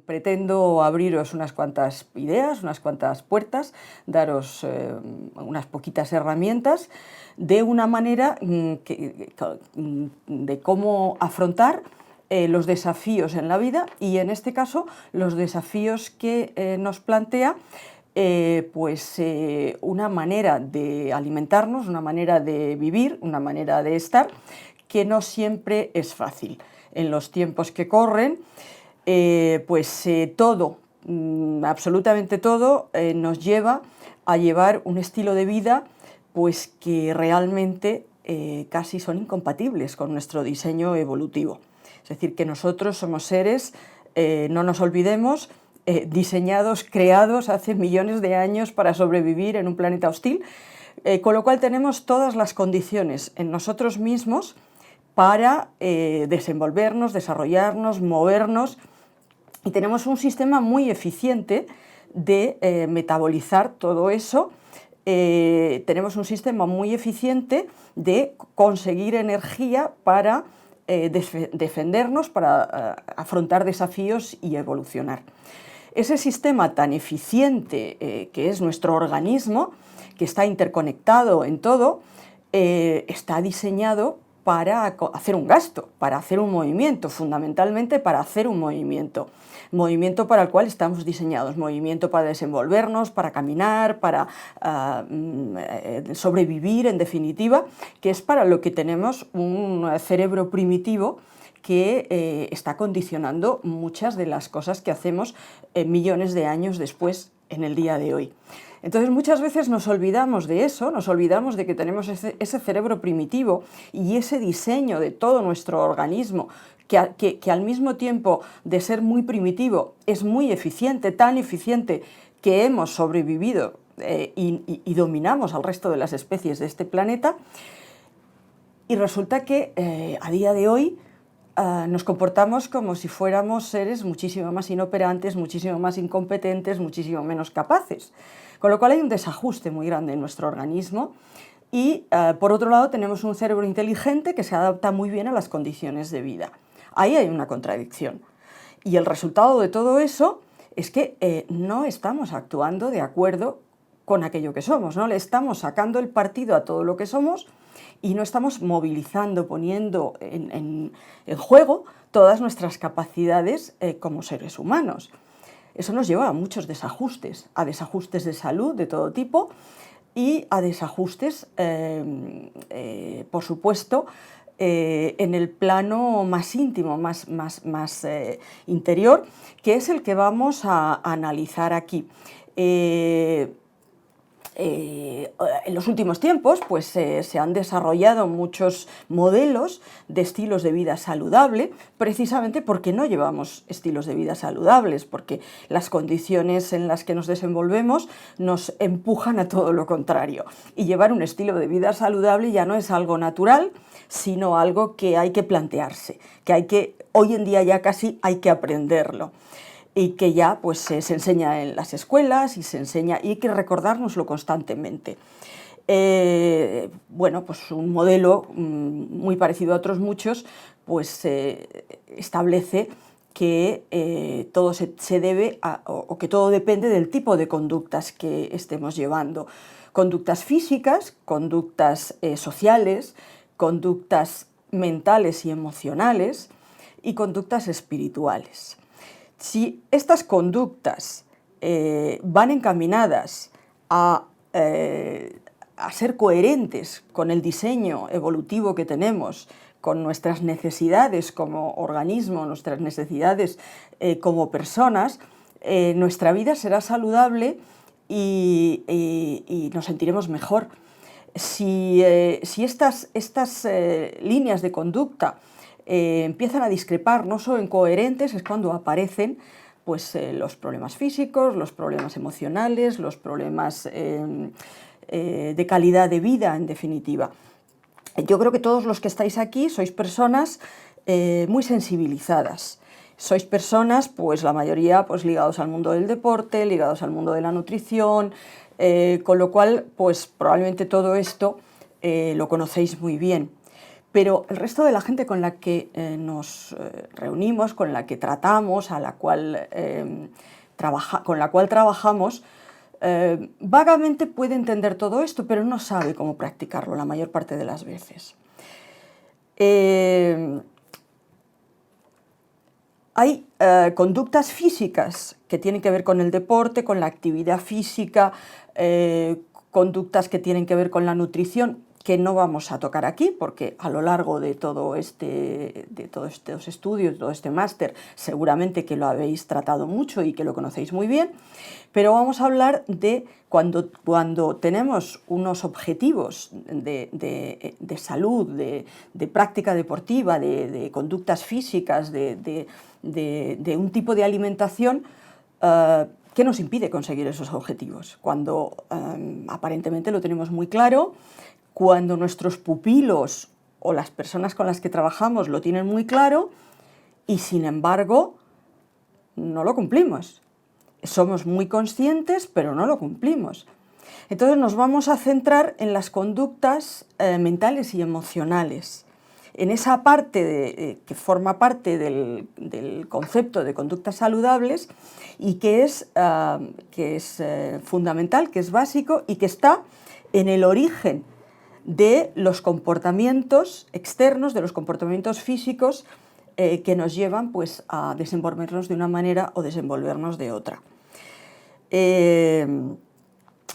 Pretendo abriros unas cuantas ideas, unas cuantas puertas, daros unas poquitas herramientas de una manera de cómo afrontar los desafíos en la vida y en este caso los desafíos que nos plantea una manera de alimentarnos, una manera de vivir, una manera de estar que no siempre es fácil. En los tiempos que corren, todo, absolutamente todo, nos lleva a llevar un estilo de vida pues que realmente casi son incompatibles con nuestro diseño evolutivo. Es decir, que nosotros somos seres, no nos olvidemos, diseñados, creados hace millones de años para sobrevivir en un planeta hostil, con lo cual tenemos todas las condiciones en nosotros mismos para desenvolvernos, desarrollarnos, movernos, y tenemos un sistema muy eficiente de metabolizar todo eso. Tenemos un sistema muy eficiente de conseguir energía para defendernos, para afrontar desafíos y evolucionar. Ese sistema tan eficiente que es nuestro organismo, que está interconectado en todo, está diseñado para hacer un gasto, para hacer un movimiento, fundamentalmente para hacer un movimiento para el cual estamos diseñados, movimiento para desenvolvernos, para caminar, para sobrevivir, en definitiva, que es para lo que tenemos un cerebro primitivo que está condicionando muchas de las cosas que hacemos millones de años después en el día de hoy. Entonces muchas veces nos olvidamos de eso, nos olvidamos de que tenemos ese cerebro primitivo y ese diseño de todo nuestro organismo que al mismo tiempo de ser muy primitivo es muy eficiente, tan eficiente que hemos sobrevivido y dominamos al resto de las especies de este planeta. Y resulta que a día de hoy nos comportamos como si fuéramos seres muchísimo más inoperantes, muchísimo más incompetentes, muchísimo menos capaces. Con lo cual hay un desajuste muy grande en nuestro organismo y, por otro lado, tenemos un cerebro inteligente que se adapta muy bien a las condiciones de vida. Ahí hay una contradicción. Y el resultado de todo eso es que no estamos actuando de acuerdo con aquello que somos, no le estamos sacando el partido a todo lo que somos y no estamos movilizando, poniendo en juego todas nuestras capacidades como seres humanos. Eso nos lleva a muchos desajustes, a desajustes de salud de todo tipo y a desajustes, por supuesto, en el plano más íntimo, más interior, que es el que vamos a analizar aquí. En los últimos tiempos se han desarrollado muchos modelos de estilos de vida saludable, precisamente porque no llevamos estilos de vida saludables, porque las condiciones en las que nos desenvolvemos nos empujan a todo lo contrario. Y llevar un estilo de vida saludable ya no es algo natural, sino algo que hay que plantearse, hoy en día ya casi hay que aprenderlo. Y que ya se enseña en las escuelas y hay que recordárnoslo constantemente. Un modelo muy parecido a otros muchos, establece que todo se debe o que todo depende del tipo de conductas que estemos llevando. Conductas físicas, conductas sociales, conductas mentales y emocionales y conductas espirituales. Si estas conductas van encaminadas a ser coherentes con el diseño evolutivo que tenemos, con nuestras necesidades como organismo, nuestras necesidades como personas, nuestra vida será saludable y nos sentiremos mejor. Si estas líneas de conducta empiezan a discrepar, no son coherentes, es cuando aparecen los problemas físicos, los problemas emocionales, los problemas de calidad de vida, en definitiva. Yo creo que todos los que estáis aquí sois personas muy sensibilizadas. Sois personas, la mayoría, ligados al mundo del deporte, ligados al mundo de la nutrición, con lo cual, probablemente todo esto lo conocéis muy bien. pero el resto de la gente con la que nos reunimos, con la que tratamos, con la cual trabajamos, vagamente puede entender todo esto, pero no sabe cómo practicarlo la mayor parte de las veces. Hay conductas físicas que tienen que ver con el deporte, con la actividad física, conductas que tienen que ver con la nutrición, que no vamos a tocar aquí, porque a lo largo de todos estos estudios, de todo este máster, seguramente que lo habéis tratado mucho y que lo conocéis muy bien, pero vamos a hablar de cuando tenemos unos objetivos de salud, de práctica deportiva, de conductas físicas, de un tipo de alimentación que nos impide conseguir esos objetivos, cuando aparentemente lo tenemos muy claro, cuando nuestros pupilos o las personas con las que trabajamos lo tienen muy claro y sin embargo no lo cumplimos. Somos muy conscientes, pero no lo cumplimos. Entonces nos vamos a centrar en las conductas mentales y emocionales, en esa parte que forma parte del concepto de conductas saludables y que es fundamental, que es básico y que está en el origen de los comportamientos externos, de los comportamientos físicos que nos llevan pues, a desenvolvernos de una manera o desenvolvernos de otra.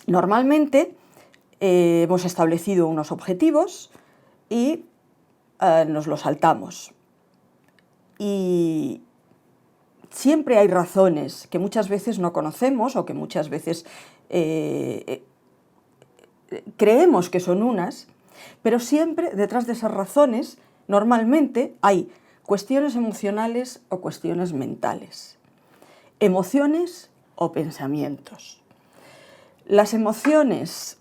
Normalmente hemos establecido unos objetivos y nos los saltamos. Y siempre hay razones que muchas veces no conocemos o que muchas veces creemos que son unas, pero siempre detrás de esas razones normalmente hay cuestiones emocionales o cuestiones mentales, emociones o pensamientos. Las emociones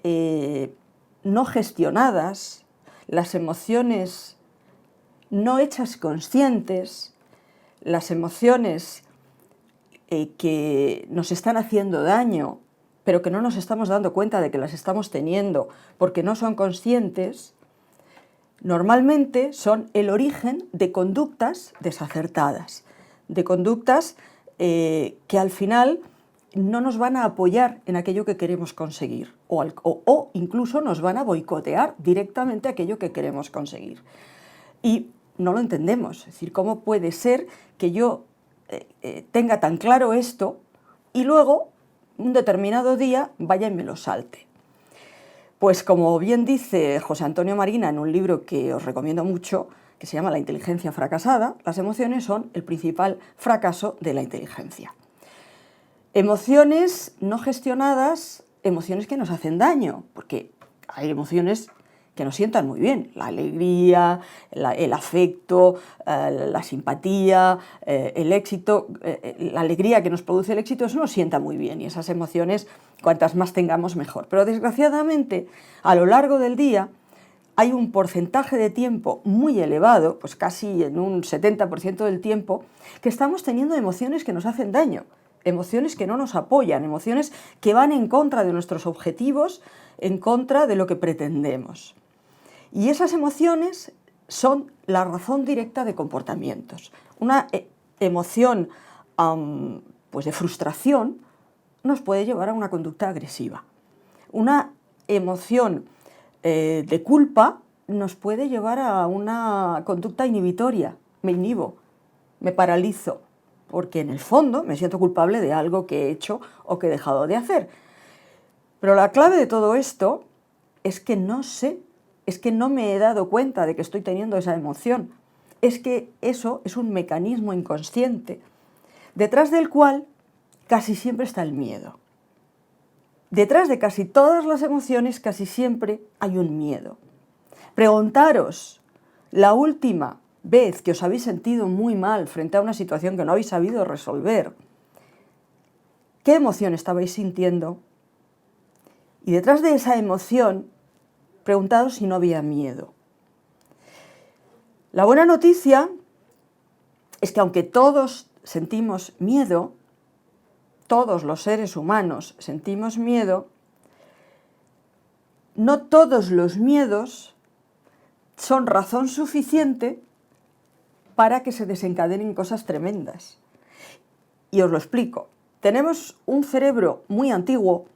no gestionadas, las emociones no hechas conscientes, las emociones que nos están haciendo daño, pero que no nos estamos dando cuenta de que las estamos teniendo porque no son conscientes, normalmente son el origen de conductas desacertadas, de conductas que al final no nos van a apoyar en aquello que queremos conseguir o incluso nos van a boicotear directamente aquello que queremos conseguir. Y no lo entendemos, es decir, ¿cómo puede ser que yo tenga tan claro esto y luego un determinado día vaya y me lo salte? Pues como bien dice José Antonio Marina en un libro que os recomiendo mucho, que se llama La inteligencia fracasada, las emociones son el principal fracaso de la inteligencia. Emociones no gestionadas, emociones que nos hacen daño, porque hay emociones que nos sientan muy bien, la alegría, el afecto, la simpatía, el éxito, la alegría que nos produce el éxito, eso nos sienta muy bien y esas emociones, cuantas más tengamos, mejor. Pero desgraciadamente, a lo largo del día, hay un porcentaje de tiempo muy elevado, pues casi en un 70% del tiempo, que estamos teniendo emociones que nos hacen daño, emociones que no nos apoyan, emociones que van en contra de nuestros objetivos, en contra de lo que pretendemos. Y esas emociones son la razón directa de comportamientos. Una emoción pues de frustración nos puede llevar a una conducta agresiva. Una emoción de culpa nos puede llevar a una conducta inhibitoria. Me inhibo, me paralizo, porque en el fondo me siento culpable de algo que he hecho o que he dejado de hacer. Pero la clave de todo esto es que no sé, es que no me he dado cuenta de que estoy teniendo esa emoción. Es que eso es un mecanismo inconsciente, detrás del cual casi siempre está el miedo. Detrás de casi todas las emociones casi siempre hay un miedo. Preguntaros, la última vez que os habéis sentido muy mal frente a una situación que no habéis sabido resolver, ¿qué emoción estabais sintiendo? Y detrás de esa emoción, preguntaos si no había miedo. La buena noticia es que aunque todos sentimos miedo, todos los seres humanos sentimos miedo, no todos los miedos son razón suficiente para que se desencadenen cosas tremendas. Y os lo explico. Tenemos un cerebro muy antiguo,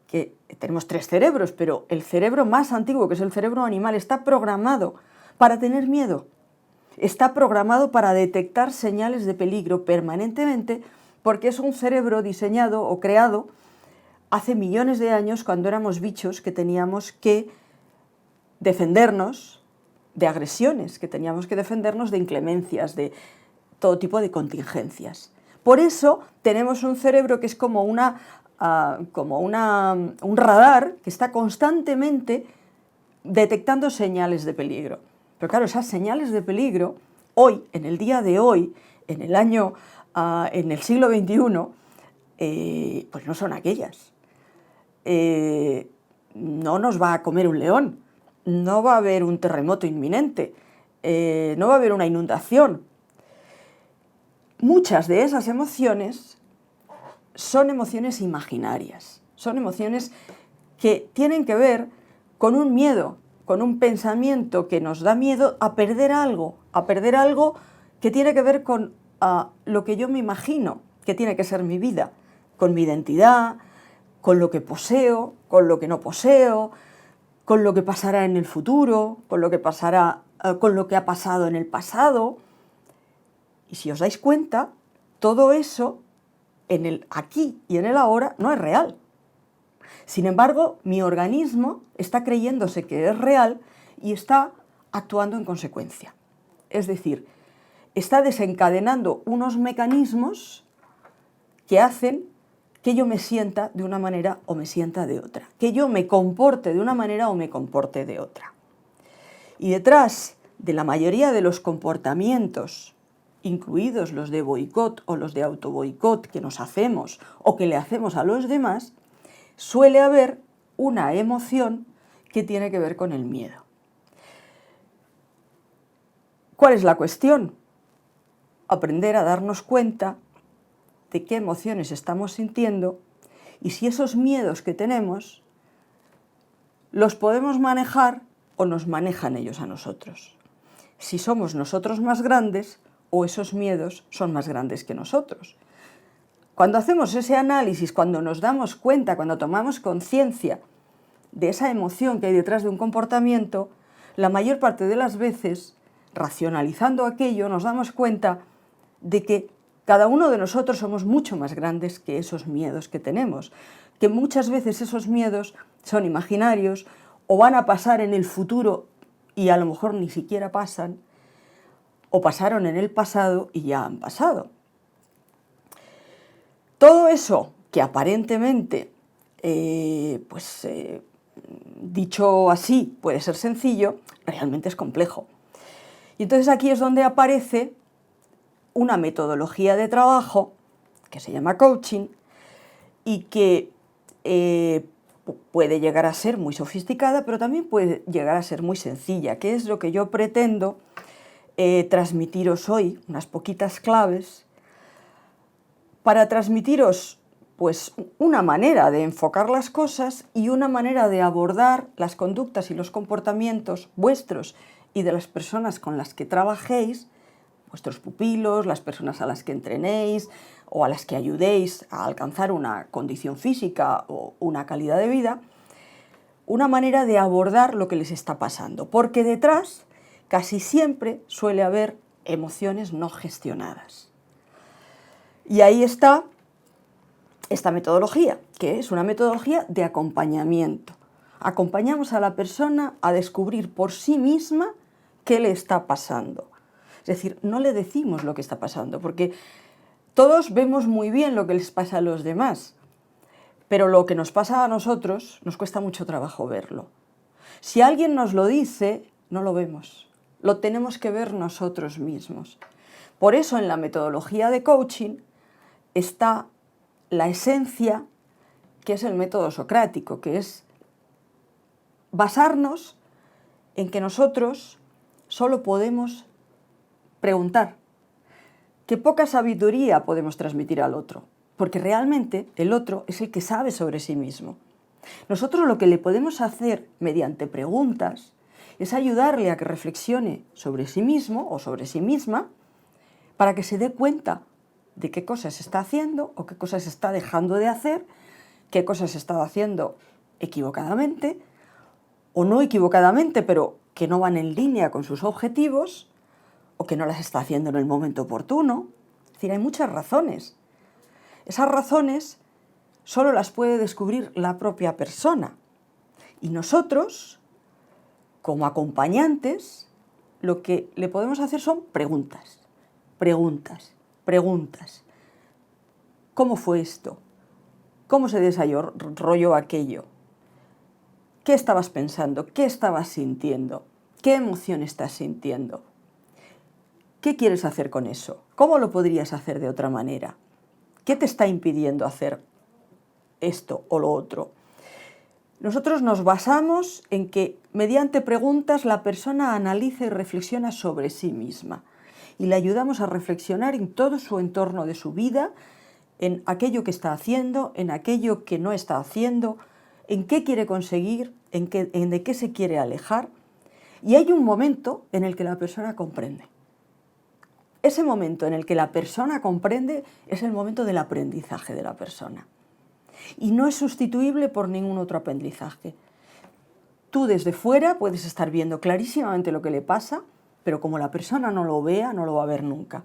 que tenemos 3 cerebros, pero el cerebro más antiguo, que es el cerebro animal, está programado para tener miedo. Está programado para detectar señales de peligro permanentemente, porque es un cerebro diseñado o creado hace millones de años, cuando éramos bichos que teníamos que defendernos de agresiones, que teníamos que defendernos de inclemencias, de todo tipo de contingencias. Por eso tenemos un cerebro que es como un radar que está constantemente detectando señales de peligro. Pero claro, esas señales de peligro, hoy, en el día de hoy, en el siglo XXI, pues no son aquellas. No nos va a comer un león, no va a haber un terremoto inminente, no va a haber una inundación. Muchas de esas emociones son emociones imaginarias, son emociones que tienen que ver con un miedo, con un pensamiento que nos da miedo a perder algo que tiene que ver con lo que yo me imagino que tiene que ser mi vida, con mi identidad, con lo que poseo, con lo que no poseo, con lo que pasará en el futuro, con lo que ha pasado en el pasado. Y si os dais cuenta, todo eso en el aquí y en el ahora no es real. Sin embargo, mi organismo está creyéndose que es real y está actuando en consecuencia. Es decir, está desencadenando unos mecanismos que hacen que yo me sienta de una manera o me sienta de otra, que yo me comporte de una manera o me comporte de otra. Y detrás de la mayoría de los comportamientos, incluidos los de boicot o los de autoboicot que nos hacemos o que le hacemos a los demás, suele haber una emoción que tiene que ver con el miedo. ¿Cuál es la cuestión? Aprender a darnos cuenta de qué emociones estamos sintiendo y si esos miedos que tenemos los podemos manejar o nos manejan ellos a nosotros. Si somos nosotros más grandes o esos miedos son más grandes que nosotros. Cuando hacemos ese análisis, cuando nos damos cuenta, cuando tomamos conciencia de esa emoción que hay detrás de un comportamiento, la mayor parte de las veces, racionalizando aquello, nos damos cuenta de que cada uno de nosotros somos mucho más grandes que esos miedos que tenemos, que muchas veces esos miedos son imaginarios o van a pasar en el futuro y a lo mejor ni siquiera pasan, o pasaron en el pasado y ya han pasado. Todo eso que aparentemente, dicho así, puede ser sencillo, realmente es complejo. Y entonces aquí es donde aparece una metodología de trabajo que se llama coaching y que puede llegar a ser muy sofisticada, pero también puede llegar a ser muy sencilla, que es lo que yo pretendo transmitiros hoy, unas poquitas claves, para transmitiros pues, una manera de enfocar las cosas y una manera de abordar las conductas y los comportamientos vuestros y de las personas con las que trabajéis, vuestros pupilos, las personas a las que entrenéis o a las que ayudéis a alcanzar una condición física o una calidad de vida, una manera de abordar lo que les está pasando, porque detrás casi siempre suele haber emociones no gestionadas. Y ahí está esta metodología, que es una metodología de acompañamiento. Acompañamos a la persona a descubrir por sí misma qué le está pasando. Es decir, no le decimos lo que está pasando, porque todos vemos muy bien lo que les pasa a los demás, pero lo que nos pasa a nosotros nos cuesta mucho trabajo verlo. Si alguien nos lo dice, no lo vemos, lo tenemos que ver nosotros mismos. Por eso en la metodología de coaching está la esencia, que es el método socrático, que es basarnos en que nosotros solo podemos preguntar, que poca sabiduría podemos transmitir al otro, porque realmente el otro es el que sabe sobre sí mismo. Nosotros lo que le podemos hacer mediante preguntas es ayudarle a que reflexione sobre sí mismo o sobre sí misma para que se dé cuenta de qué cosas está haciendo o qué cosas está dejando de hacer, qué cosas está haciendo equivocadamente o no equivocadamente, pero que no van en línea con sus objetivos o que no las está haciendo en el momento oportuno. Es decir, hay muchas razones. Esas razones solo las puede descubrir la propia persona. Y nosotros, como acompañantes, lo que le podemos hacer son preguntas, preguntas, preguntas. ¿Cómo fue esto? ¿Cómo se desarrolló aquello? ¿Qué estabas pensando? ¿Qué estabas sintiendo? ¿Qué emoción estás sintiendo? ¿Qué quieres hacer con eso? ¿Cómo lo podrías hacer de otra manera? ¿Qué te está impidiendo hacer esto o lo otro? Nosotros nos basamos en que mediante preguntas la persona analiza y reflexiona sobre sí misma y le ayudamos a reflexionar en todo su entorno de su vida, en aquello que está haciendo, en aquello que no está haciendo, en qué quiere conseguir, de qué se quiere alejar. Y hay un momento en el que la persona comprende. Ese momento en el que la persona comprende es el momento del aprendizaje de la persona. Y no es sustituible por ningún otro aprendizaje. Tú desde fuera puedes estar viendo clarísimamente lo que le pasa, pero como la persona no lo vea, no lo va a ver nunca.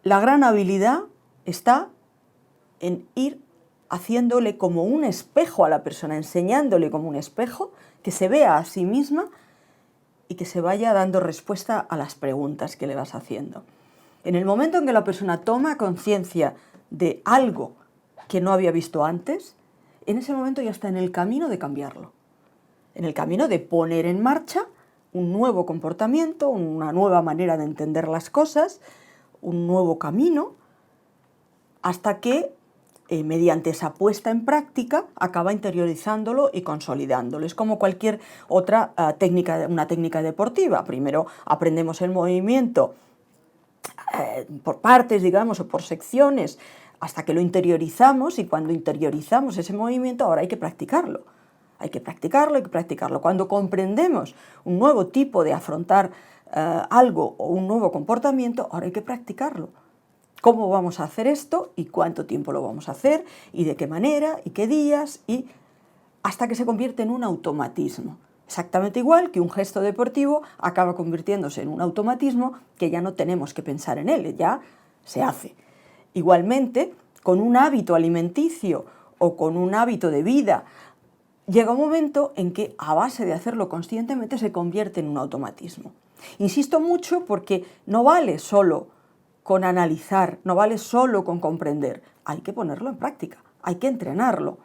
La gran habilidad está en ir haciéndole como un espejo a la persona, enseñándole como un espejo, que se vea a sí misma y que se vaya dando respuesta a las preguntas que le vas haciendo. En el momento en que la persona toma conciencia de algo que no había visto antes, en ese momento ya está en el camino de cambiarlo, en el camino de poner en marcha un nuevo comportamiento, una nueva manera de entender las cosas, un nuevo camino, hasta que mediante esa puesta en práctica acaba interiorizándolo y consolidándolo. Es como cualquier otra técnica, una técnica deportiva. Primero aprendemos el movimiento por partes, digamos, o por secciones, hasta que lo interiorizamos, y cuando interiorizamos ese movimiento ahora hay que practicarlo. Hay que practicarlo, hay que practicarlo. Cuando comprendemos un nuevo tipo de afrontar algo o un nuevo comportamiento, ahora hay que practicarlo. ¿Cómo vamos a hacer esto y cuánto tiempo lo vamos a hacer y de qué manera y qué días? Y hasta que se convierte en un automatismo. Exactamente igual que un gesto deportivo acaba convirtiéndose en un automatismo que ya no tenemos que pensar en él, ya se hace. Igualmente, con un hábito alimenticio o con un hábito de vida, llega un momento en que a base de hacerlo conscientemente se convierte en un automatismo. Insisto mucho porque no vale solo con analizar, no vale solo con comprender, hay que ponerlo en práctica, hay que entrenarlo.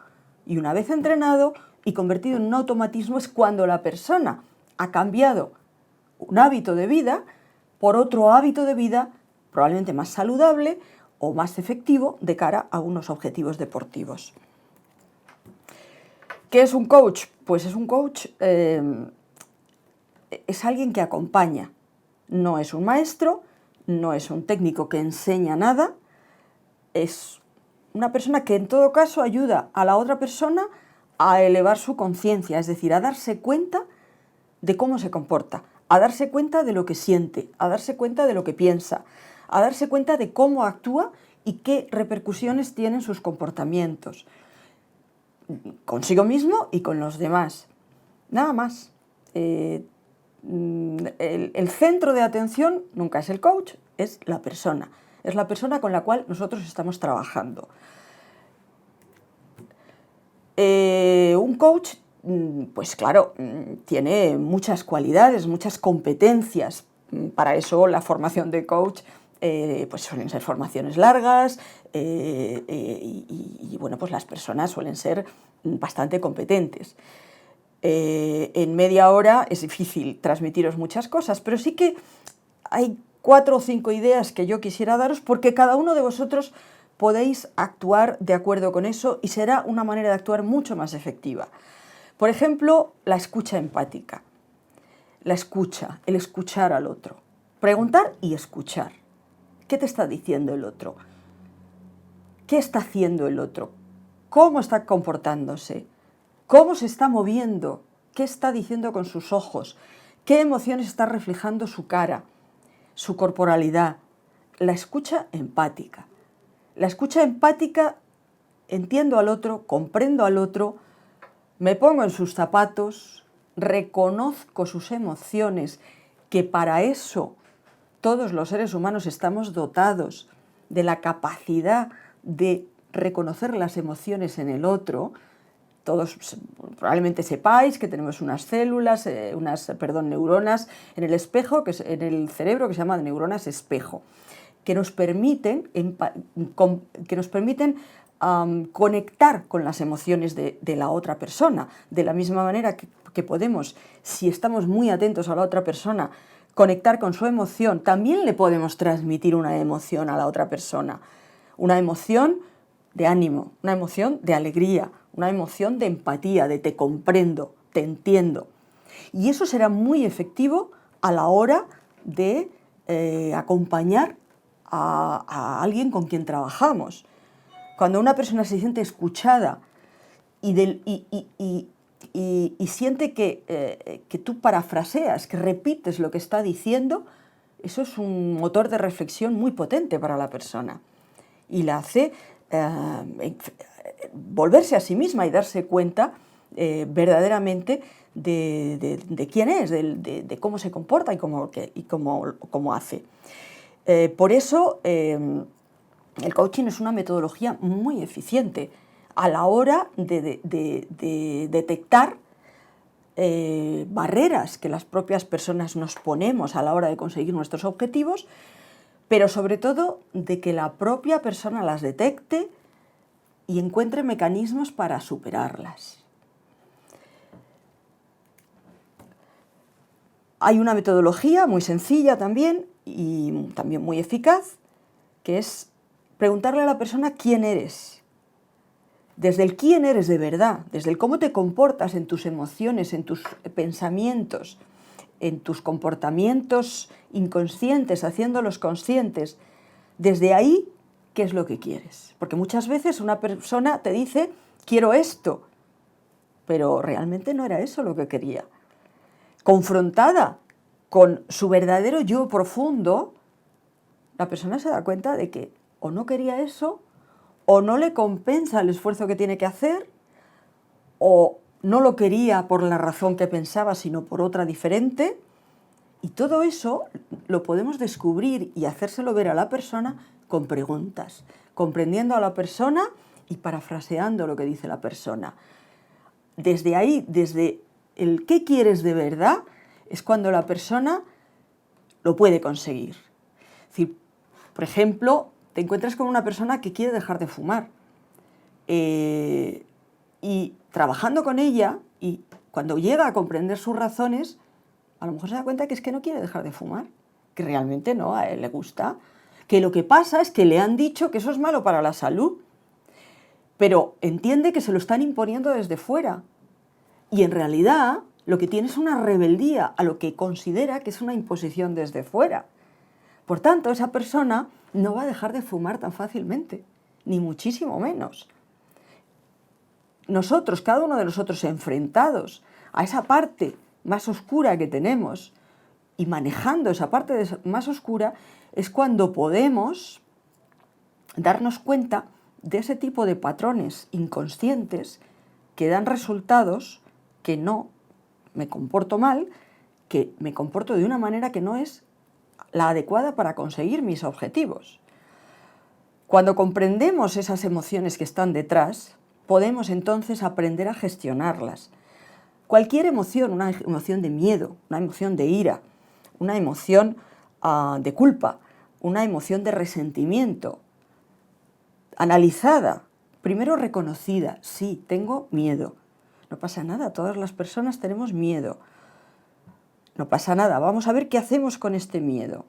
Y una vez entrenado y convertido en un automatismo es cuando la persona ha cambiado un hábito de vida por otro hábito de vida probablemente más saludable o más efectivo de cara a unos objetivos deportivos. ¿Qué es un coach? Pues es un coach, es alguien que acompaña, no es un maestro, no es un técnico que enseña nada, es una persona que en todo caso ayuda a la otra persona a elevar su conciencia, es decir, a darse cuenta de cómo se comporta, a darse cuenta de lo que siente, a darse cuenta de lo que piensa, a darse cuenta de cómo actúa y qué repercusiones tienen sus comportamientos, consigo mismo y con los demás. Nada más. El centro de atención nunca es el coach, es la persona con la cual nosotros estamos trabajando. Un coach, pues claro, tiene muchas cualidades, muchas competencias. Para eso la formación de coach pues suelen ser formaciones largas y bueno, pues las personas suelen ser bastante competentes. En media hora es difícil transmitiros muchas cosas, pero sí que hay 4 o 5 ideas que yo quisiera daros porque cada uno de vosotros podéis actuar de acuerdo con eso y será una manera de actuar mucho más efectiva. Por ejemplo, la escucha empática, la escucha, el escuchar al otro, preguntar y escuchar. ¿Qué te está diciendo el otro? ¿Qué está haciendo el otro? ¿Cómo está comportándose? ¿Cómo se está moviendo qué está diciendo con sus ojos, qué emociones está reflejando su cara, su corporalidad. La escucha empática. La escucha empática, entiendo al otro, comprendo al otro, me pongo en sus zapatos, reconozco sus emociones, que para eso todos los seres humanos estamos dotados de la capacidad de reconocer las emociones en el otro. Todos probablemente sepáis que tenemos unas células, neuronas en el espejo, en el cerebro, que se llaman neuronas espejo, que nos permiten conectar con las emociones de la otra persona. De la misma manera que podemos, si estamos muy atentos a la otra persona, conectar con su emoción, también le podemos transmitir una emoción a la otra persona. Una emoción de ánimo, una emoción de alegría, una emoción de empatía, de te comprendo, te entiendo. Y eso será muy efectivo a la hora de acompañar a alguien con quien trabajamos. Cuando una persona se siente escuchada y siente que tú parafraseas, que repites lo que está diciendo, eso es un motor de reflexión muy potente para la persona y la hace volverse a sí misma y darse cuenta verdaderamente de quién es, de cómo se comporta y cómo hace. Por eso el coaching es una metodología muy eficiente a la hora de detectar barreras que las propias personas nos ponemos a la hora de conseguir nuestros objetivos, pero sobre todo de que la propia persona las detecte y encuentre mecanismos para superarlas. Hay una metodología muy sencilla también y también muy eficaz, que es preguntarle a la persona quién eres. Desde el quién eres de verdad, desde el cómo te comportas en tus emociones, en tus pensamientos, en tus comportamientos inconscientes, haciéndolos conscientes, desde ahí, ¿qué es lo que quieres? Porque muchas veces una persona te dice, quiero esto, pero realmente no era eso lo que quería. Confrontada con su verdadero yo profundo, la persona se da cuenta de que o no quería eso, o no le compensa el esfuerzo que tiene que hacer, o no lo quería por la razón que pensaba, sino por otra diferente. Y todo eso lo podemos descubrir y hacérselo ver a la persona con preguntas, comprendiendo a la persona y parafraseando lo que dice la persona. Desde ahí, desde el qué quieres de verdad, es cuando la persona lo puede conseguir. Es decir, por ejemplo, te encuentras con una persona que quiere dejar de fumar y trabajando con ella, y cuando llega a comprender sus razones, a lo mejor se da cuenta que es que no quiere dejar de fumar, que realmente no, a él le gusta, que lo que pasa es que le han dicho que eso es malo para la salud, pero entiende que se lo están imponiendo desde fuera. Y en realidad lo que tiene es una rebeldía a lo que considera que es una imposición desde fuera. Por tanto, esa persona no va a dejar de fumar tan fácilmente, ni muchísimo menos. Nosotros, cada uno de nosotros enfrentados a esa parte más oscura que tenemos y manejando esa parte más oscura, es cuando podemos darnos cuenta de ese tipo de patrones inconscientes que dan resultados que no me comporto mal, que me comporto de una manera que no es la adecuada para conseguir mis objetivos. Cuando comprendemos esas emociones que están detrás, podemos entonces aprender a gestionarlas. Cualquier emoción, una emoción de miedo, una emoción de ira, una emoción de culpa, una emoción de resentimiento, analizada, primero reconocida, sí, tengo miedo. No pasa nada, todas las personas tenemos miedo. No pasa nada, vamos a ver qué hacemos con este miedo.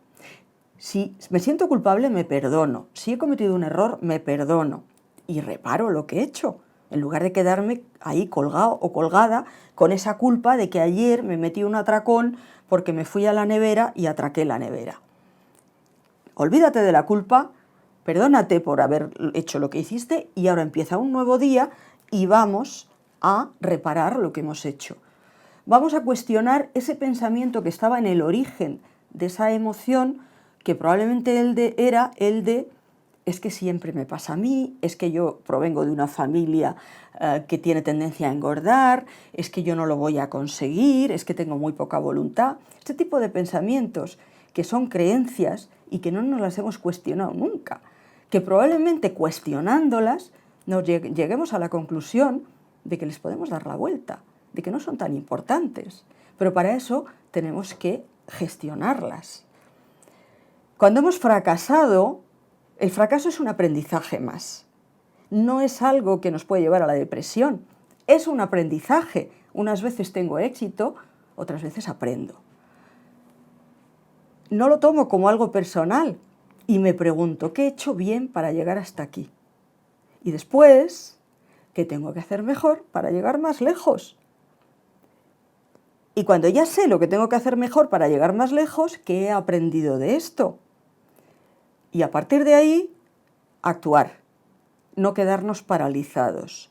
Si me siento culpable, me perdono. Si he cometido un error, me perdono y reparo lo que he hecho, en lugar de quedarme ahí colgado o colgada con esa culpa de que ayer me metí un atracón porque me fui a la nevera y atraqué la nevera. Olvídate de la culpa, perdónate por haber hecho lo que hiciste y ahora empieza un nuevo día y vamos a reparar lo que hemos hecho. Vamos a cuestionar ese pensamiento que estaba en el origen de esa emoción, que probablemente era el de es que siempre me pasa a mí, es que yo provengo de una familia que tiene tendencia a engordar, es que yo no lo voy a conseguir, es que tengo muy poca voluntad. Este tipo de pensamientos que son creencias y que no nos las hemos cuestionado nunca, que probablemente cuestionándolas nos lleguemos a la conclusión de que les podemos dar la vuelta, de que no son tan importantes, pero para eso tenemos que gestionarlas. Cuando hemos fracasado, el fracaso es un aprendizaje más. No es algo que nos puede llevar a la depresión. Es un aprendizaje. Unas veces tengo éxito, otras veces aprendo. No lo tomo como algo personal y me pregunto, ¿qué he hecho bien para llegar hasta aquí? Y después, ¿qué tengo que hacer mejor para llegar más lejos? Y cuando ya sé lo que tengo que hacer mejor para llegar más lejos, ¿qué he aprendido de esto? Y a partir de ahí, actuar, no quedarnos paralizados.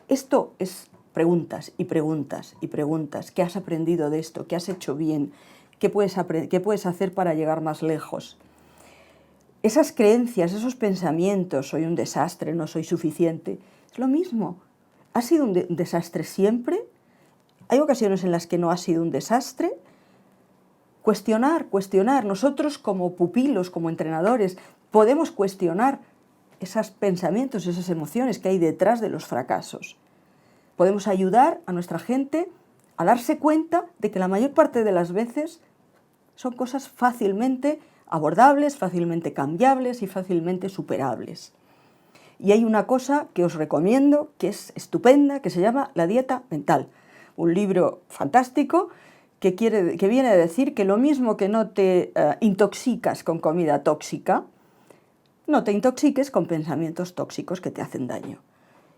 Esto es preguntas y preguntas y preguntas. ¿Qué has aprendido de esto? ¿Qué has hecho bien? ¿Qué puedes hacer para llegar más lejos? Esas creencias, esos pensamientos, soy un desastre, no soy suficiente, es lo mismo. ¿Ha sido un desastre siempre? ¿Hay ocasiones en las que no ha sido un desastre? Cuestionar. Nosotros como pupilos, como entrenadores, podemos cuestionar esos pensamientos, esas emociones que hay detrás de los fracasos. Podemos ayudar a nuestra gente a darse cuenta de que la mayor parte de las veces son cosas fácilmente abordables, fácilmente cambiables y fácilmente superables. Y hay una cosa que os recomiendo, que es estupenda, que se llama La dieta mental. Un libro fantástico que viene a decir que lo mismo que no te intoxicas con comida tóxica, no te intoxiques con pensamientos tóxicos que te hacen daño.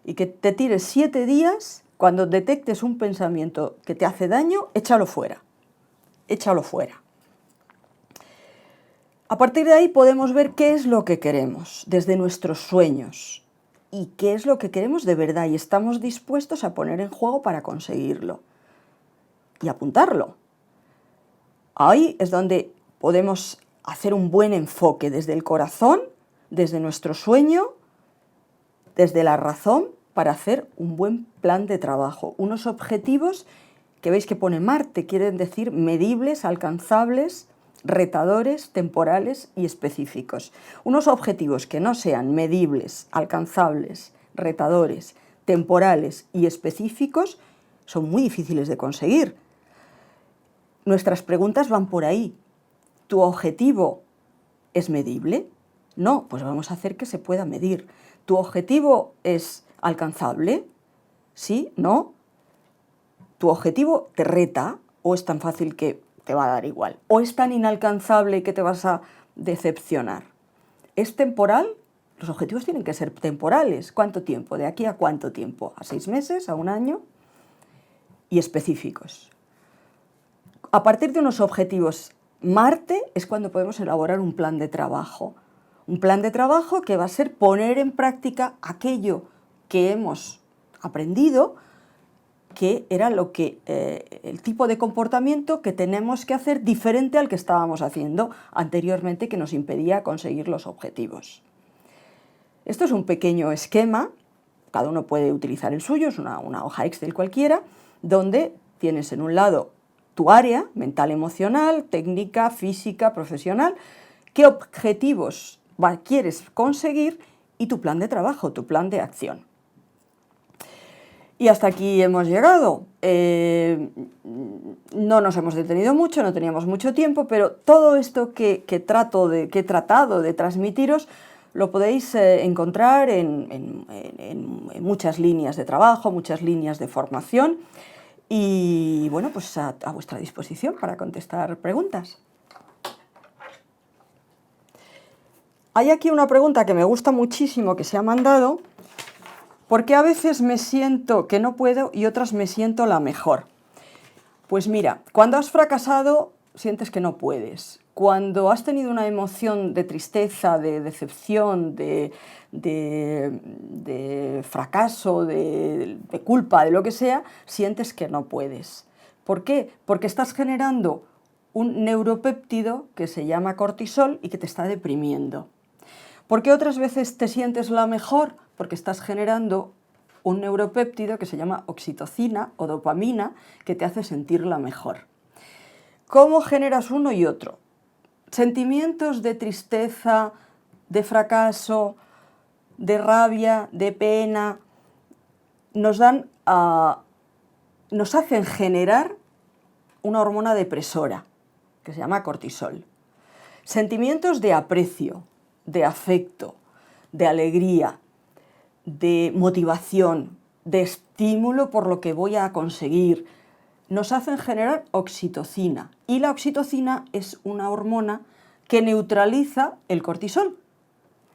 Y que te tires 7 días, cuando detectes un pensamiento que te hace daño, échalo fuera. Échalo fuera. A partir de ahí podemos ver qué es lo que queremos desde nuestros sueños y qué es lo que queremos de verdad y estamos dispuestos a poner en juego para conseguirlo y apuntarlo. Ahí es donde podemos hacer un buen enfoque desde el corazón, desde nuestro sueño, desde la razón, para hacer un buen plan de trabajo. Unos objetivos que veis que pone Marte, quieren decir medibles, alcanzables, retadores, temporales y específicos. Unos objetivos que no sean medibles, alcanzables, retadores, temporales y específicos son muy difíciles de conseguir. Nuestras preguntas van por ahí. ¿Tu objetivo es medible? No, pues vamos a hacer que se pueda medir. ¿Tu objetivo es alcanzable? ¿Sí? ¿No? ¿Tu objetivo te reta o es tan fácil que te va a dar igual? ¿O es tan inalcanzable que te vas a decepcionar? ¿Es temporal? Los objetivos tienen que ser temporales. ¿Cuánto tiempo? ¿De aquí a cuánto tiempo? ¿A 6 meses? ¿A 1 año? Y específicos. A partir de unos objetivos Marte es cuando podemos elaborar un plan de trabajo. Un plan de trabajo que va a ser poner en práctica aquello que hemos aprendido, que era el tipo de comportamiento que tenemos que hacer diferente al que estábamos haciendo anteriormente, que nos impedía conseguir los objetivos. Esto es un pequeño esquema, cada uno puede utilizar el suyo, es una hoja Excel cualquiera, donde tienes en un lado tu área mental, emocional, técnica, física, profesional, qué objetivos quieres conseguir y tu plan de trabajo, tu plan de acción. Y hasta aquí hemos llegado. No nos hemos detenido mucho, no teníamos mucho tiempo, pero todo esto que he tratado de transmitiros lo podéis encontrar en muchas líneas de trabajo, muchas líneas de formación y bueno, pues a vuestra disposición para contestar preguntas. Hay aquí una pregunta que me gusta muchísimo que se ha mandado. ¿Por qué a veces me siento que no puedo y otras me siento la mejor? Pues mira, cuando has fracasado sientes que no puedes. Cuando has tenido una emoción de tristeza, de decepción, de fracaso, de culpa, de lo que sea, sientes que no puedes. ¿Por qué? Porque estás generando un neuropéptido que se llama cortisol y que te está deprimiendo. ¿Por qué otras veces te sientes la mejor? Porque estás generando un neuropéptido que se llama oxitocina o dopamina que te hace sentirla mejor. ¿Cómo generas uno y otro? Sentimientos de tristeza, de fracaso, de rabia, de pena, nos hacen generar una hormona depresora que se llama cortisol. Sentimientos de aprecio, de afecto, de alegría, de motivación, de estímulo por lo que voy a conseguir, nos hacen generar oxitocina. Y la oxitocina es una hormona que neutraliza el cortisol.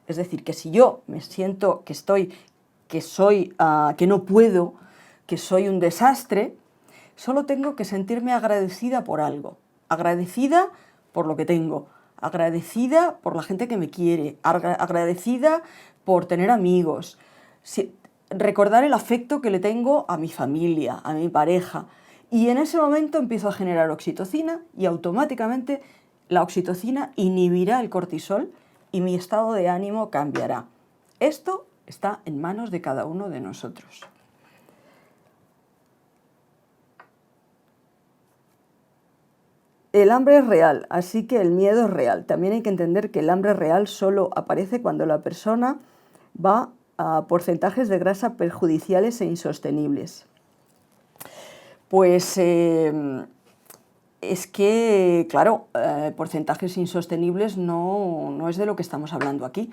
Es decir, que si yo me siento que no puedo, que soy un desastre, solo tengo que sentirme agradecida por algo. Agradecida por lo que tengo, agradecida por la gente que me quiere, agradecida por tener amigos, recordar el afecto que le tengo a mi familia, a mi pareja. Y en ese momento empiezo a generar oxitocina y automáticamente la oxitocina inhibirá el cortisol y mi estado de ánimo cambiará. Esto está en manos de cada uno de nosotros. El hambre es real, así que el miedo es real. También hay que entender que el hambre real solo aparece cuando la persona va a porcentajes de grasa perjudiciales e insostenibles. Pues es que, claro, porcentajes insostenibles no es de lo que estamos hablando aquí.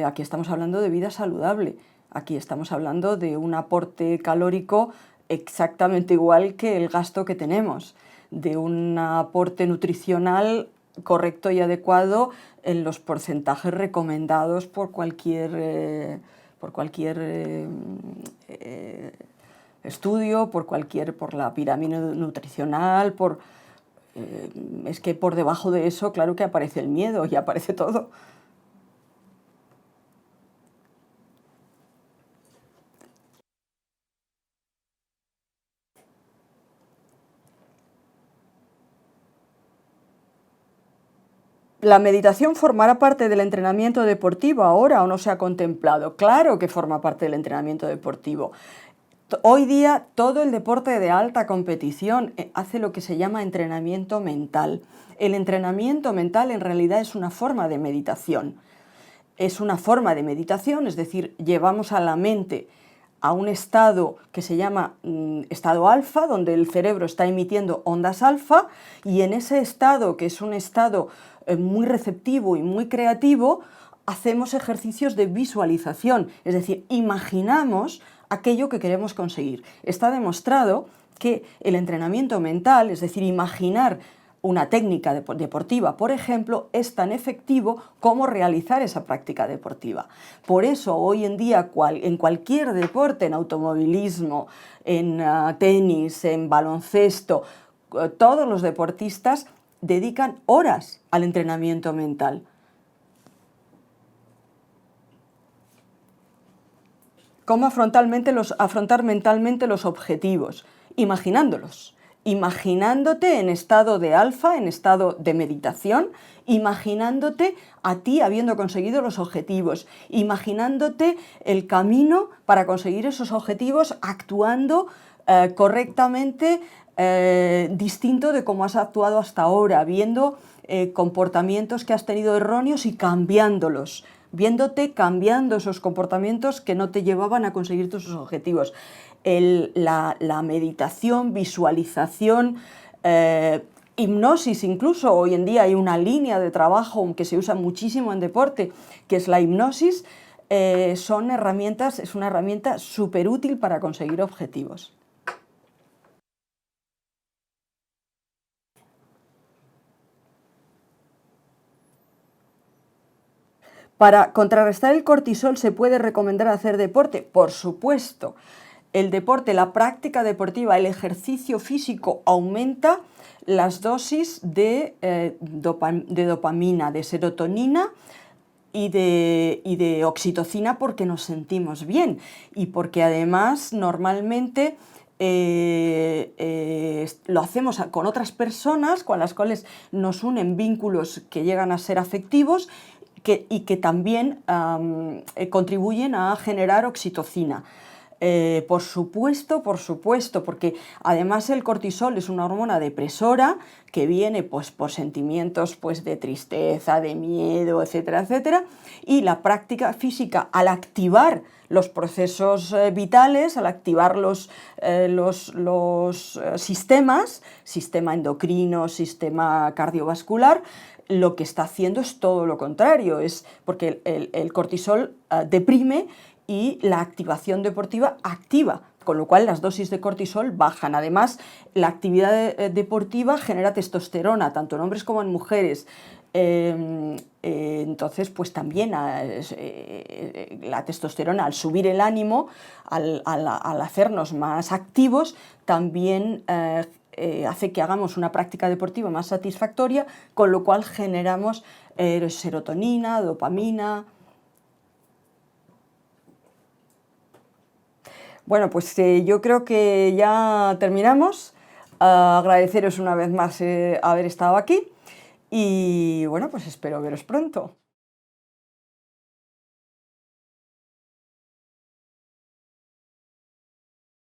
Aquí estamos hablando de vida saludable. Aquí estamos hablando de un aporte calórico exactamente igual que el gasto que tenemos, de un aporte nutricional correcto y adecuado en los porcentajes recomendados por cualquier estudio, por la pirámide nutricional, es que por debajo de eso, claro que aparece el miedo y aparece todo. ¿La meditación formará parte del entrenamiento deportivo ahora o no se ha contemplado? Claro que forma parte del entrenamiento deportivo. Hoy día todo el deporte de alta competición hace lo que se llama entrenamiento mental. El entrenamiento mental en realidad es una forma de meditación. Es una forma de meditación, es decir, llevamos a la mente a un estado que se llama estado alfa, donde el cerebro está emitiendo ondas alfa, y en ese estado, que es un estado muy receptivo y muy creativo, hacemos ejercicios de visualización, es decir, imaginamos aquello que queremos conseguir. Está demostrado que el entrenamiento mental, es decir, imaginar una técnica deportiva, por ejemplo, es tan efectivo como realizar esa práctica deportiva. Por eso hoy en día en cualquier deporte, en automovilismo, en tenis, en baloncesto, todos los deportistas dedican horas al entrenamiento mental. ¿Cómo afrontar mentalmente los objetivos? Imaginándolos. Imaginándote en estado de alfa, en estado de meditación, imaginándote a ti habiendo conseguido los objetivos, imaginándote el camino para conseguir esos objetivos, actuando correctamente, distinto de cómo has actuado hasta ahora, viendo comportamientos que has tenido erróneos y cambiándolos, viéndote cambiando esos comportamientos que no te llevaban a conseguir tus objetivos. La meditación, visualización, hipnosis, incluso hoy en día hay una línea de trabajo que se usa muchísimo en deporte, que es la hipnosis, es una herramienta súper útil para conseguir objetivos. Para contrarrestar el cortisol, ¿se puede recomendar hacer deporte? Por supuesto. el deporte, la práctica deportiva, el ejercicio físico aumenta las dosis de dopamina, de serotonina y de oxitocina, porque nos sentimos bien y porque además normalmente lo hacemos con otras personas con las cuales nos unen vínculos que llegan a ser afectivos y que también contribuyen a generar oxitocina. Por supuesto, porque además el cortisol es una hormona depresora que viene pues, por sentimientos pues, de tristeza, de miedo, etcétera, etcétera, y la práctica física, al activar los procesos vitales, al activar los sistemas, sistema endocrino, sistema cardiovascular, lo que está haciendo es todo lo contrario, es porque el cortisol deprime y la activación deportiva activa, con lo cual las dosis de cortisol bajan. Además, la actividad deportiva genera testosterona, tanto en hombres como en mujeres. Entonces, pues también la testosterona, al subir el ánimo, al hacernos más activos, también hace que hagamos una práctica deportiva más satisfactoria, con lo cual generamos serotonina, dopamina. Bueno, pues yo creo que ya terminamos. Agradeceros una vez más haber estado aquí y bueno, pues espero veros pronto.